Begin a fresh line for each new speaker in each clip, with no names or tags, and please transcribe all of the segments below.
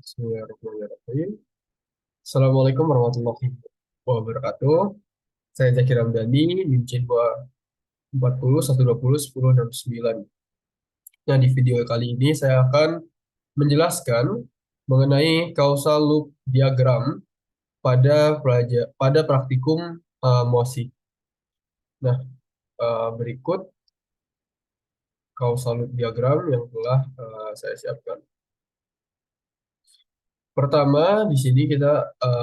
Bismillahirrahmanirrahim. Assalamualaikum warahmatullahi wabarakatuh. Saya Zaki Ramdhani, NIM C2 40 120 10 69. Nah, di video kali ini saya akan menjelaskan mengenai causal loop diagram pada praktikum MOSI. Nah, berikut causal loop diagram yang telah saya siapkan. Pertama, di sini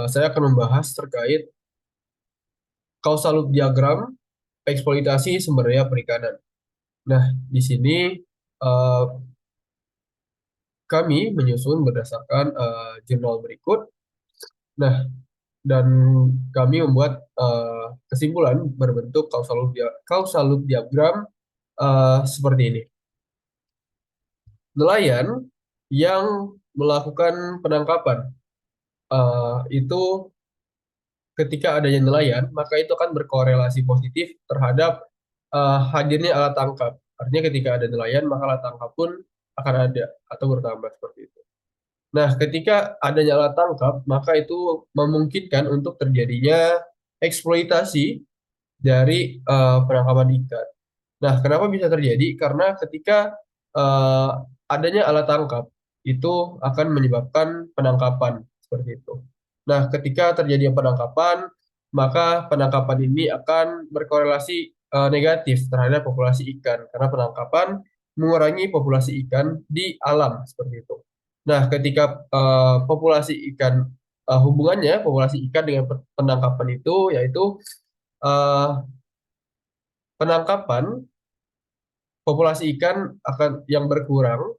saya akan membahas terkait causal loop diagram eksploitasi sumber daya perikanan. Nah, di sini eh, kami menyusun berdasarkan jurnal berikut. Nah, dan kami membuat kesimpulan berbentuk causal loop diagram seperti ini. Nelayan yang melakukan penangkapan itu ketika adanya nelayan, maka itu akan berkorelasi positif terhadap hadirnya alat tangkap. Artinya ketika ada nelayan, maka alat tangkap pun akan ada atau bertambah seperti itu. Nah, ketika adanya alat tangkap, maka itu memungkinkan untuk terjadinya eksploitasi dari penangkapan ikan. Nah, kenapa bisa terjadi? Karena ketika eh, adanya alat tangkap, itu akan menyebabkan penangkapan seperti itu. Nah, ketika terjadi penangkapan, maka penangkapan ini akan berkorelasi negatif terhadap populasi ikan, karena penangkapan mengurangi populasi ikan di alam seperti itu. Nah, ketika populasi ikan hubungannya populasi ikan dengan penangkapan itu yaitu eh, penangkapan populasi ikan yang berkurang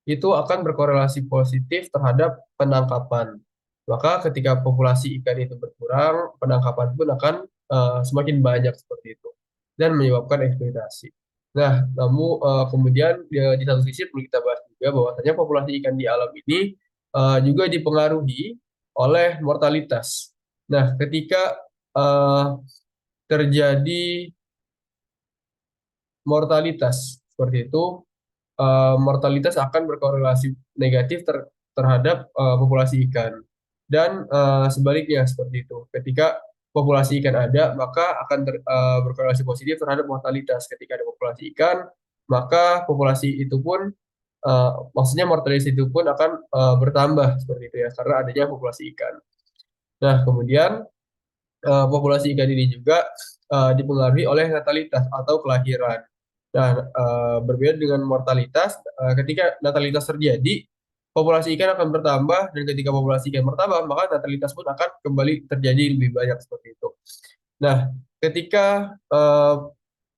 itu akan berkorelasi positif terhadap penangkapan. Maka ketika populasi ikan itu berkurang, penangkapan pun akan semakin banyak seperti itu dan menyebabkan eksploitasi. Nah, namun kemudian di satu sisi perlu kita bahas juga bahwasanya populasi ikan di alam ini juga dipengaruhi oleh mortalitas. Nah, ketika eh, terjadi mortalitas seperti itu, mortalitas akan berkorelasi negatif terhadap populasi ikan. Dan sebaliknya seperti itu. Ketika populasi ikan ada, maka akan berkorelasi positif terhadap mortalitas. Ketika ada populasi ikan, maka populasi itu pun, maksudnya mortalitas itu pun akan bertambah seperti itu ya, karena adanya populasi ikan. Nah, kemudian populasi ikan ini juga dipengaruhi oleh natalitas atau kelahiran. Nah, berbeda dengan mortalitas, ketika natalitas terjadi, populasi ikan akan bertambah, dan ketika populasi ikan bertambah, maka natalitas pun akan kembali terjadi lebih banyak seperti itu. Nah, ketika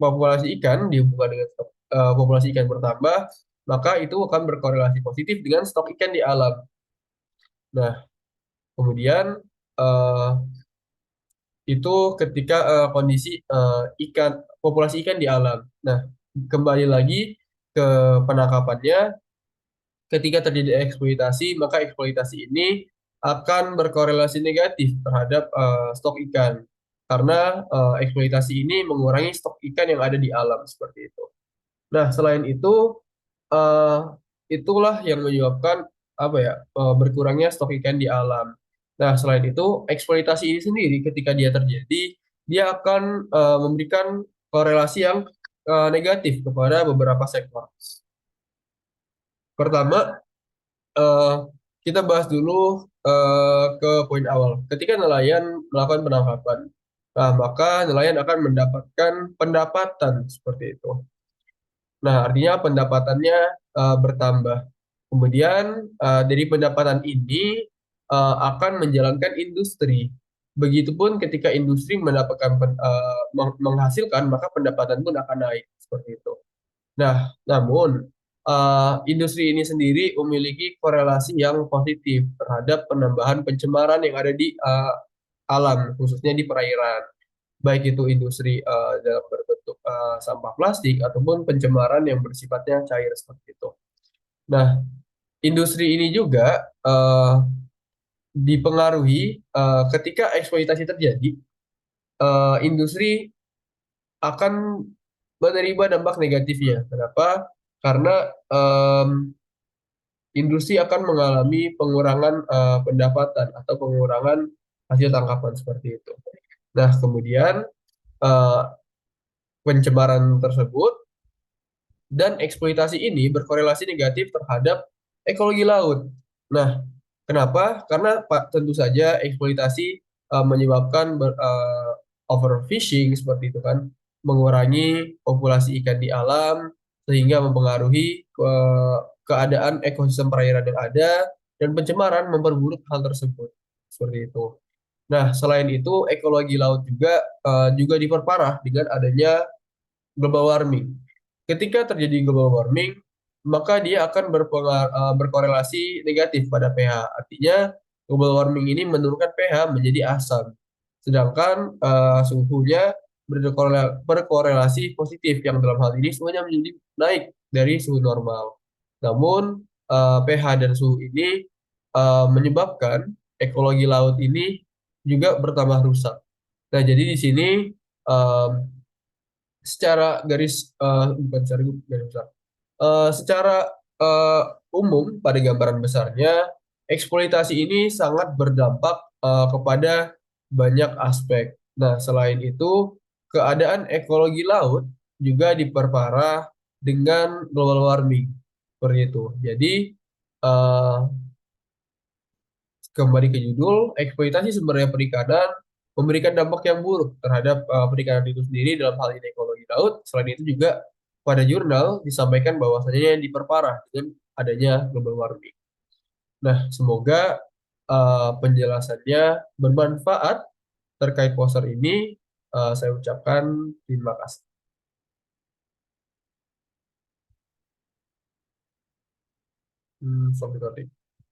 populasi ikan dihubungkan dengan populasi ikan bertambah, maka itu akan berkorelasi positif dengan stok ikan di alam. Nah, kemudian eh, itu ketika kondisi populasi ikan di alam. Nah, kembali lagi ke penangkapannya, ketika terjadi eksploitasi, maka eksploitasi ini akan berkorelasi negatif terhadap stok ikan. Karena eksploitasi ini mengurangi stok ikan yang ada di alam seperti itu. Nah, selain itu, eh, itulah yang menyebabkan apa ya berkurangnya stok ikan di alam. Nah, selain itu, eksploitasi ini sendiri ketika dia terjadi, dia akan memberikan korelasi yang negatif kepada beberapa sektor. Pertama, eh, kita bahas dulu ke poin awal. Ketika nelayan melakukan penangkapan, nah maka nelayan akan mendapatkan pendapatan seperti itu. Nah, artinya pendapatannya bertambah. Kemudian dari pendapatan ini akan menjalankan industri. Begitupun ketika industri menghasilkan, maka pendapatan pun akan naik seperti itu. Nah, namun industri ini sendiri memiliki korelasi yang positif terhadap penambahan pencemaran yang ada di alam, khususnya di perairan, baik itu industri dalam berbentuk sampah plastik ataupun pencemaran yang bersifatnya cair seperti itu. Nah, industri ini juga dipengaruhi ketika eksploitasi terjadi, industri akan menerima dampak negatifnya. Kenapa? Karena industri akan mengalami pengurangan pendapatan atau pengurangan hasil tangkapan seperti itu. Nah, kemudian eh, pencemaran tersebut dan eksploitasi ini berkorelasi negatif terhadap ekologi laut. Nah, kenapa? Karena tentu saja eksploitasi menyebabkan overfishing seperti itu kan, mengurangi populasi ikan di alam sehingga mempengaruhi keadaan ekosistem perairan yang ada dan pencemaran memperburuk hal tersebut. Seperti itu. Nah, selain itu ekologi laut juga diperparah dengan adanya global warming. Ketika terjadi global warming, maka dia akan berkorelasi negatif pada pH. Artinya, global warming ini menurunkan pH menjadi asam. Sedangkan suhunya berkorelasi positif, yang dalam hal ini suhunya menjadi naik dari suhu normal. Namun, pH dan suhu ini menyebabkan ekologi laut ini juga bertambah rusak. Nah, jadi di sini em, secara bukan secara garis besar. Secara eh, umum pada gambaran besarnya eksploitasi ini sangat berdampak kepada banyak aspek. Nah, selain itu keadaan ekologi laut juga diperparah dengan global warming seperti itu. Jadi eh, kembali ke judul, eksploitasi sumber daya perikanan memberikan dampak yang buruk terhadap perikanan itu sendiri dalam hal ini ekologi laut. Selain itu juga pada jurnal disampaikan bahwasanya yang diperparah dengan adanya global warming. Nah, semoga penjelasannya bermanfaat terkait poster ini. Saya ucapkan terima kasih. Sampai tadi.